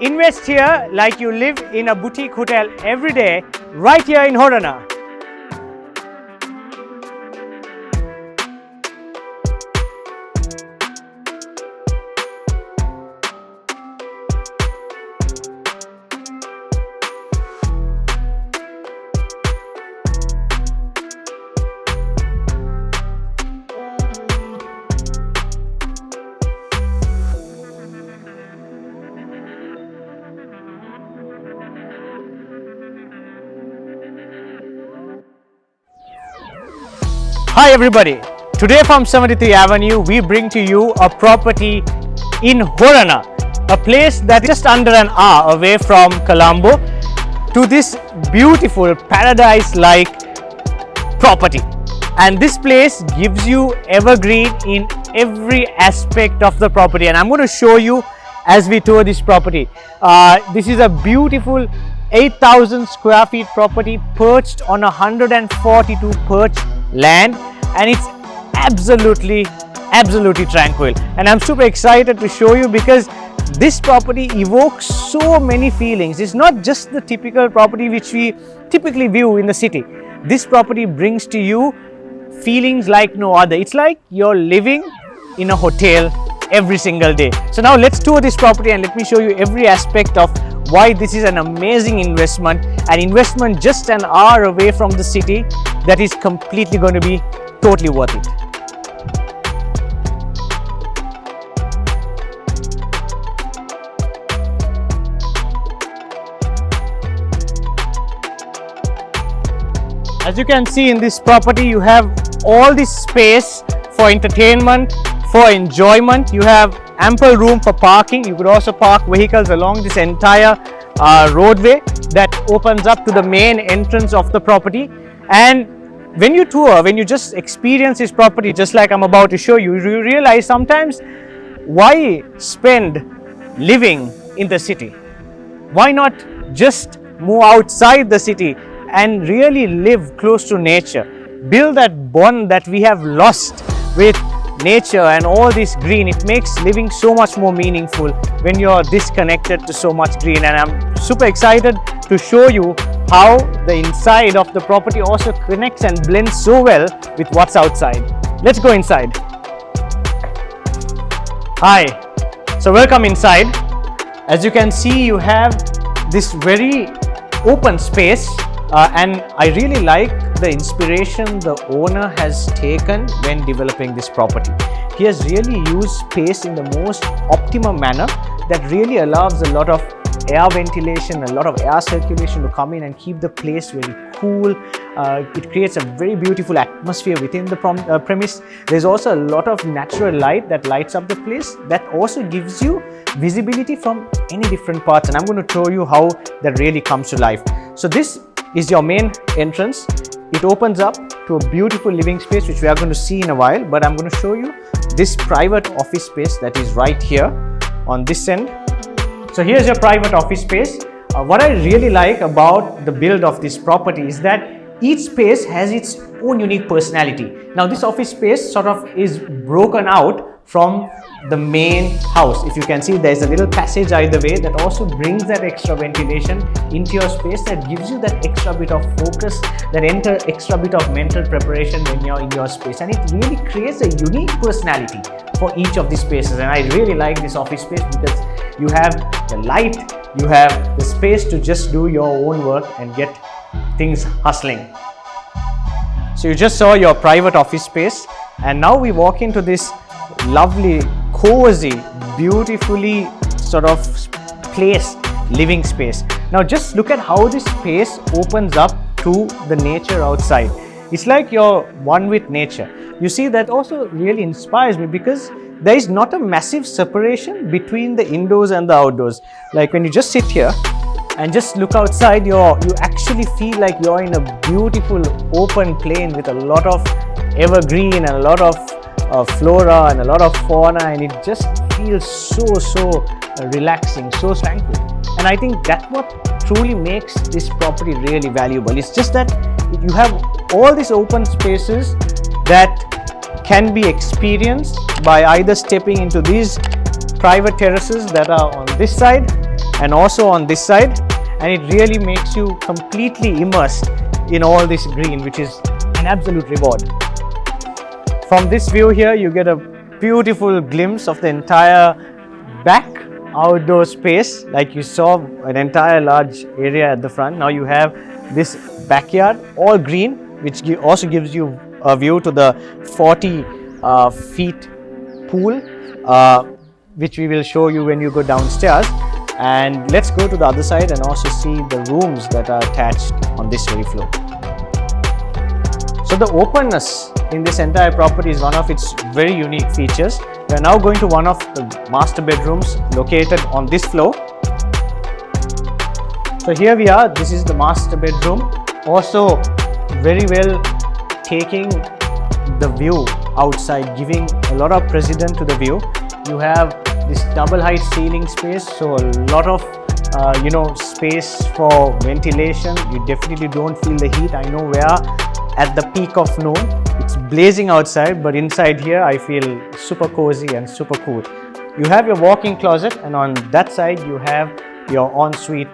Invest here like you live in a boutique hotel every day, right here in Horana. Hi everybody, today from 73 Avenue we bring to you a property in Horana, a place that is just under an hour away from Colombo to this beautiful paradise-like property. And this place gives you evergreen in every aspect of the property, and I'm going to show you as we tour this property. This is a beautiful 8,000 square feet property perched on 142 perch land, and it's absolutely tranquil, and I'm super excited to show you because this property evokes so many feelings. It's not just the typical property which we typically view in the city. This property brings to you feelings like no other. It's like you're living in a hotel every single day. So now let's tour this property and let me show you every aspect of why this is an amazing investment, an investment just an hour away from the city that is completely going to be totally worth it. As you can see in this property, you have all this space for entertainment, for enjoyment. You have ample room for parking. You could also park vehicles along this entire roadway that opens up to the main entrance of the property. And when you tour, when you just experience this property just like I'm about to show you, you realize sometimes why spend living in the city? Why not just move outside the city and really live close to nature? Build that bond that we have lost with nature and all this green. It makes living so much more meaningful when you're disconnected to so much green, and I'm super excited to show you how the inside of the property also connects and blends so well with what's outside. Let's go inside. Hi, so welcome inside. As you can see, you have this very open space, and I really like the inspiration the owner has taken when developing this property. He has really used space in the most optimum manner that really allows a lot of air ventilation, a lot of air circulation to come in and keep the place very cool. It creates a very beautiful atmosphere within the premise. There's also a lot of natural light that lights up the place that also gives you visibility from any different parts, and I'm going to show you how that really comes to life. So this is your main entrance. It opens up to a beautiful living space which we are going to see in a while, but I'm going to show you this private office space that is right here on this end. So here's your private office space. What I really like about the build of this property is that each space has its own unique personality. Now this office space sort of is broken out from the main house. If you can see, there's a little passage either way that also brings that extra ventilation into your space, that gives you that extra bit of focus, that extra bit of mental preparation when you're in your space, and it really creates a unique personality for each of these spaces. And I really like this office space because you have the light, you have the space to just do your own work and get things hustling. So you just saw your private office space, and now we walk into this lovely, cozy, beautifully sort of placed living space. Now just look at how this space opens up to the nature outside. It's like you're one with nature. You see, that also really inspires me because there is not a massive separation between the indoors and the outdoors. Like when you just sit here and just look outside, you actually feel like you're in a beautiful open plain with a lot of evergreen and a lot of flora and a lot of fauna, and it just feels so relaxing, so tranquil. And I think that's what truly makes this property really valuable. It's just that you have all these open spaces that can be experienced by either stepping into these private terraces that are on this side, and also on this side, and it really makes you completely immersed in all this green, which is an absolute reward. From this view here, you get a beautiful glimpse of the entire back outdoor space. Like you saw an entire large area at the front. Now you have this backyard, all green, which also gives you a view to the 40 feet pool, which we will show you when you go downstairs. And let's go to the other side and also see the rooms that are attached on this very floor. So the openness in this entire property is one of its very unique features. We are now going to one of the master bedrooms located on this floor. So here we are, this is the master bedroom. Also very well taking the view outside, giving a lot of precedence to the view. You have this double height ceiling space, so a lot of space for ventilation. You definitely don't feel the heat. I know where at the peak of noon it's blazing outside, but inside here I feel super cozy and super cool. You have your walk-in closet, and on that side you have your ensuite.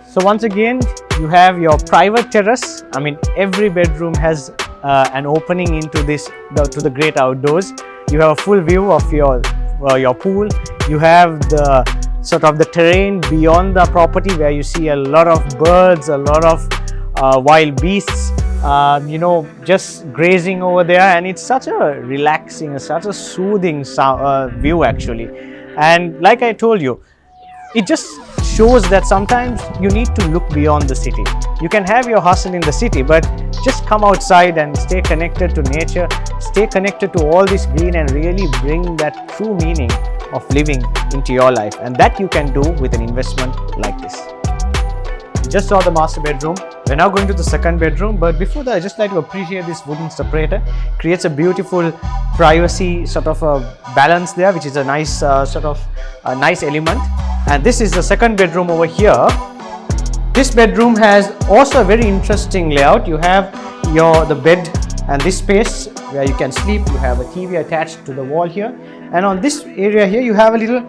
So once again, you have your private terrace. I mean, every bedroom has an opening into this to the great outdoors. You have a full view of your pool. You have the sort of the terrain beyond the property, where you see a lot of birds, a lot of wild beasts, just grazing over there, and it's such a relaxing, such a soothing view actually. And like I told you, it just shows that sometimes you need to look beyond the city. You can have your hustle in the city, but just come outside and stay connected to nature, stay connected to all this green, and really bring that true meaning of living into your life. And that you can do with an investment like this. You just saw the master bedroom. We're now going to the second bedroom, but before that, I just like to appreciate this wooden separator. Creates a beautiful privacy sort of a balance there, which is a nice nice element. And this is the second bedroom over here. This bedroom has also a very interesting layout. You have the bed and this space where you can sleep. You have a TV attached to the wall here, and on this area here you have a little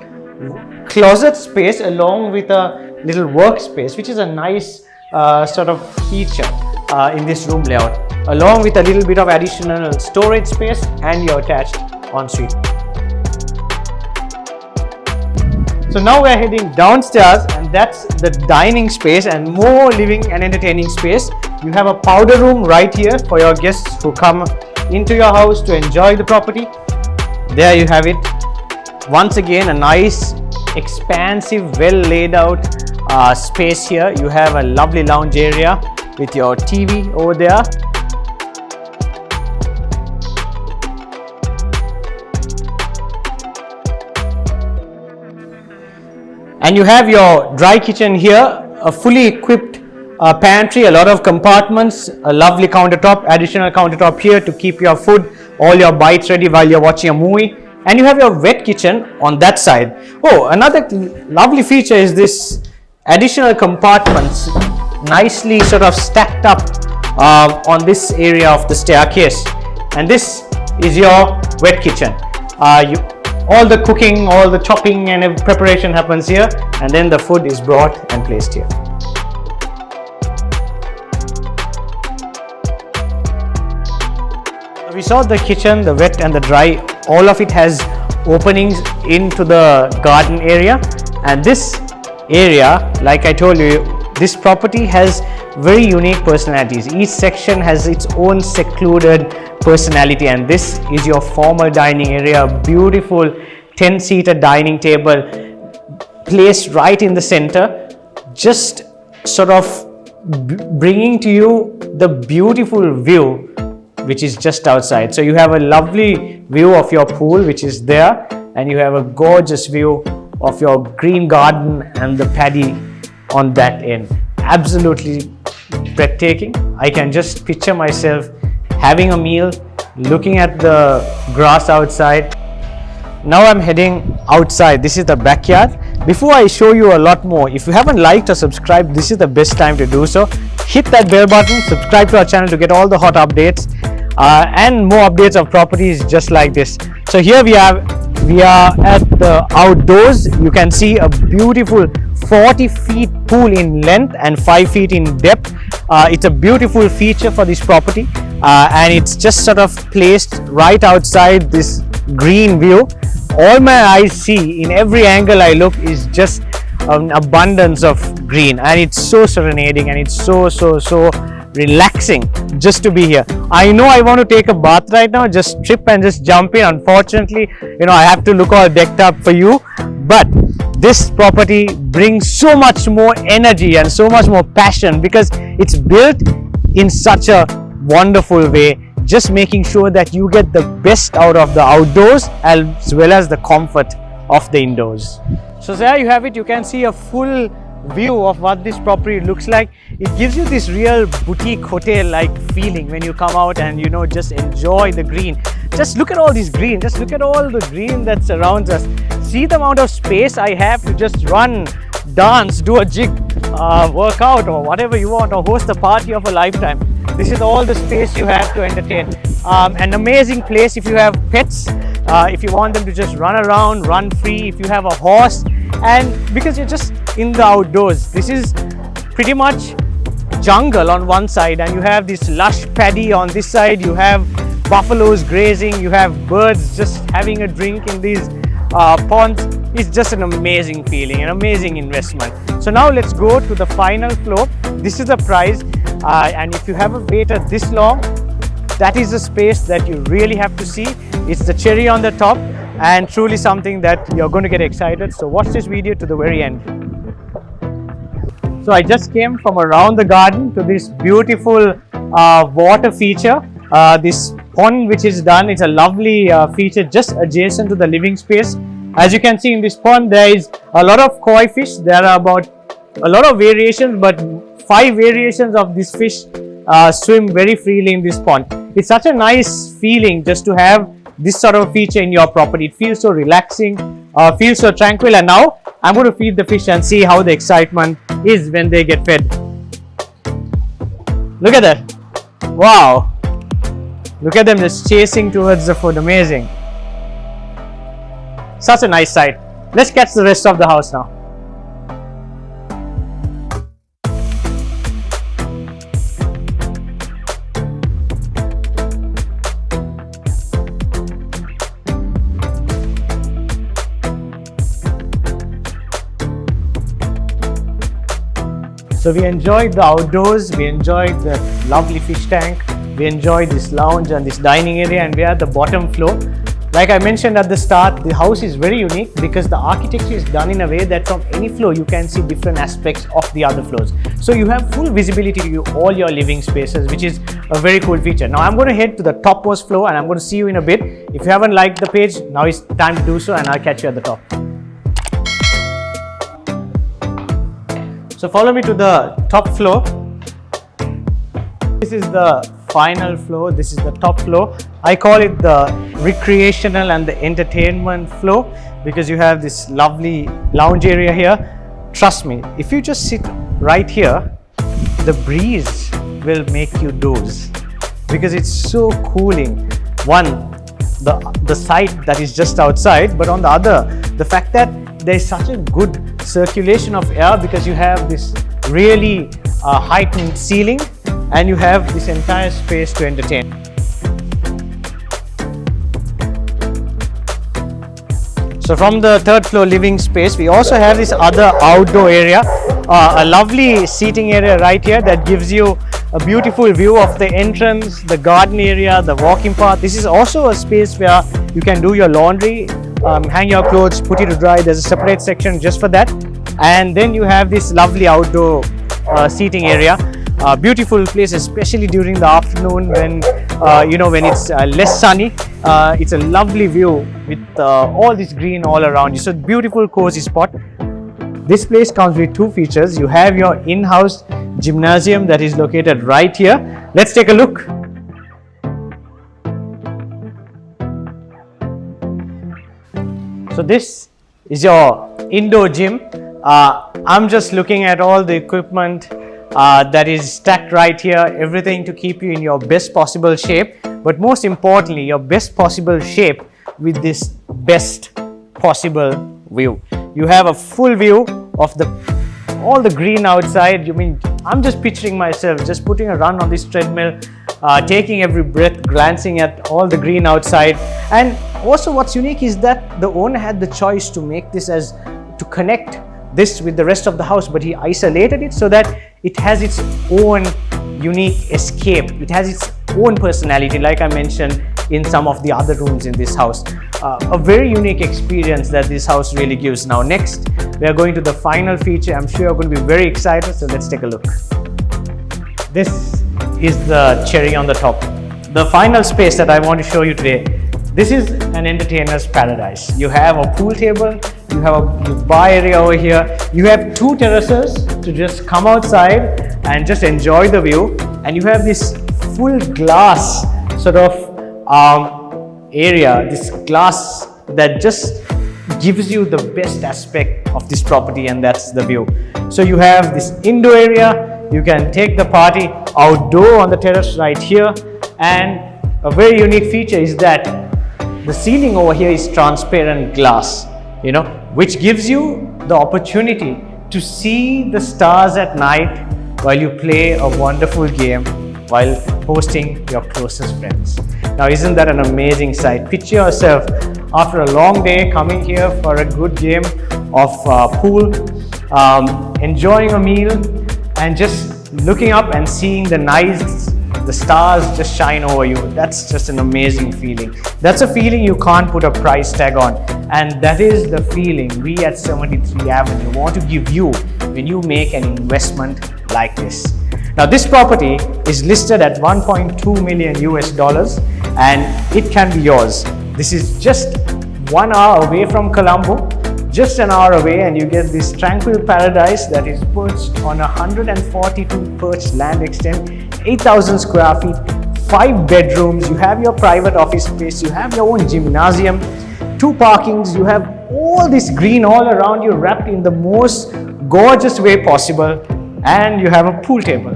closet space along with a little workspace, which is a nice sort of feature in this room layout, along with a little bit of additional storage space and your attached ensuite. So now we are heading downstairs, and that's the dining space and more living and entertaining space. You have a powder room right here for your guests who come into your house to enjoy the property. There you have it. Once again, a nice, expansive, well laid out space here. You have a lovely lounge area with your TV over there. And you have your dry kitchen here, a fully equipped pantry, a lot of compartments, a lovely countertop, additional countertop here to keep your food, all your bites ready while you're watching a movie. And you have your wet kitchen on that side. Oh, another lovely feature is this additional compartments, nicely sort of stacked up on this area of the staircase. And this is your wet kitchen. All the cooking, all the chopping and preparation happens here, and then the food is brought and placed here. We saw the kitchen, the wet and the dry, all of it has openings into the garden area. And this area, like I told you, this property has very unique personalities. Each section has its own secluded personality, and this is your formal dining area. Beautiful 10-seater dining table placed right in the center, just sort of bringing to you the beautiful view which is just outside. So you have a lovely view of your pool, which is there, and you have a gorgeous view of your green garden and the paddy on that end. Absolutely breathtaking. I can just picture myself having a meal, looking at the grass outside. Now I'm heading outside. This is the backyard. Before I show you a lot more, if you haven't liked or subscribed, this is the best time to do so. Hit that bell button, subscribe to our channel to get all the hot updates and more updates of properties just like this. So here we have We are at the outdoors. You can see a beautiful 40 feet pool in length and 5 feet in depth. It's a beautiful feature for this property, and it's just sort of placed right outside this green view. All my eyes see, in every angle I look, is just an abundance of green, and it's so serenading, and it's so relaxing just to be here. I know I want to take a bath right now, just trip and just jump in. Unfortunately, I have to look all decked up for you, but this property brings so much more energy and so much more passion because it's built in such a wonderful way, just making sure that you get the best out of the outdoors as well as the comfort of the indoors. So there you have it. You can see a full view of what this property looks like. It gives you this real boutique hotel like feeling when you come out and just enjoy the green. Just look at all this green, just look at all the green that surrounds us. See the amount of space I have to just run, dance, do a jig, work out or whatever you want, or host a party of a lifetime. This is all the space you have to entertain. An amazing place if you have pets, if you want them to just run around, run free, if you have a horse, and because you're just in the outdoors. This is pretty much jungle on one side, and you have this lush paddy on this side. You have buffaloes grazing, you have birds just having a drink in these ponds. It's just an amazing feeling, an amazing investment. So now let's go to the final floor. This is the price, and if you haven't waited this long, that is the space that you really have to see. It's the cherry on the top, and truly something that you're going to get excited. So watch this video to the very end. So I just came from around the garden to this beautiful water feature. This pond which is done, it's a lovely feature just adjacent to the living space. As you can see in this pond, there is a lot of koi fish. There are about a lot of variations, but 5 variations of this fish swim very freely in this pond. It's such a nice feeling just to have this sort of feature in your property. It feels so relaxing, feels so tranquil. And now I'm going to feed the fish and see how the excitement is when they get fed. Look at that. Wow. Look at them just chasing towards the food. Amazing. Such a nice sight. Let's catch the rest of the house now. So we enjoyed the outdoors, we enjoyed the lovely fish tank, we enjoyed this lounge and this dining area, and we are at the bottom floor. Like I mentioned at the start, the house is very unique because the architecture is done in a way that from any floor you can see different aspects of the other floors. So you have full visibility to all your living spaces, which is a very cool feature. Now I'm going to head to the topmost floor and I'm going to see you in a bit. If you haven't liked the page, now is time to do so, and I'll catch you at the top. So follow me to the top floor. This is the final floor. This is the top floor. I call it the recreational and the entertainment floor because you have this lovely lounge area here. Trust me, if you just sit right here, the breeze will make you doze because it's so cooling. One, the sight that is just outside, but on the other, the fact that there is such a good circulation of air because you have this really heightened ceiling and you have this entire space to entertain. So from the third floor living space, we also have this other outdoor area, a lovely seating area right here that gives you a beautiful view of the entrance, the garden area, the walking path. This is also a space where you can do your laundry, hang your clothes, put it to dry. There's a separate section just for that. And then you have this lovely outdoor seating area. Beautiful place, especially during the afternoon when when it's less sunny. It's a lovely view with all this green all around you. So beautiful cozy spot. This place comes with 2 features. You have your in-house gymnasium that is located right here. Let's take a look. So this is your indoor gym. I'm just looking at all the equipment that is stacked right here, everything to keep you in your best possible shape. But most importantly, your best possible shape with this best possible view. You have a full view of all the green outside. I'm just picturing myself just putting a run on this treadmill, taking every breath, glancing at all the green outside. And also what's unique is that the owner had the choice to make this to connect this with the rest of the house, but he isolated it so that it has its own unique escape. It has its own personality, like I mentioned in some of the other rooms in this house. A very unique experience that this house really gives. Now next, we are going to the final feature. I'm sure you're going to be very excited, so let's take a look. This is the cherry on the top. The final space that I want to show you today, this is an entertainer's paradise. You have a pool table, you have a bar area over here, you have 2 terraces to just come outside and just enjoy the view, and you have this full glass sort of area, this glass that just gives you the best aspect of this property, and that's the view. So you have this indoor area, you can take the party outdoor on the terrace right here, and a very unique feature is that the ceiling over here is transparent glass, which gives you the opportunity to see the stars at night while you play a wonderful game while hosting your closest friends. Now, isn't that an amazing sight? Picture yourself after a long day coming here for a good game of pool, enjoying a meal, and just looking up and seeing the stars just shine over you. That's just an amazing feeling. That's a feeling you can't put a price tag on, and that is the feeling we at 73 Avenue want to give you when you make an investment like this. Now, this property is listed at 1.2 million US, and it can be yours. This is just 1 hour away from Colombo, just an hour away, and you get this tranquil paradise that is perched on 142 perched land extent, 8,000 square feet, 5 bedrooms. You have your private office space, you have your own gymnasium, 2 parkings, you have all this green all around you wrapped in the most gorgeous way possible, and you have a pool table.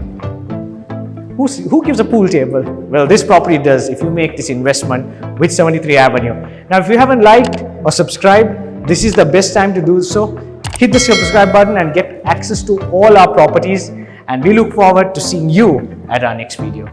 Who gives a pool table? Well, this property does if you make this investment with 73 Avenue. Now, if you haven't liked or subscribed, this is the best time to do so. Hit the subscribe button and get access to all our properties, and we look forward to seeing you at our next video.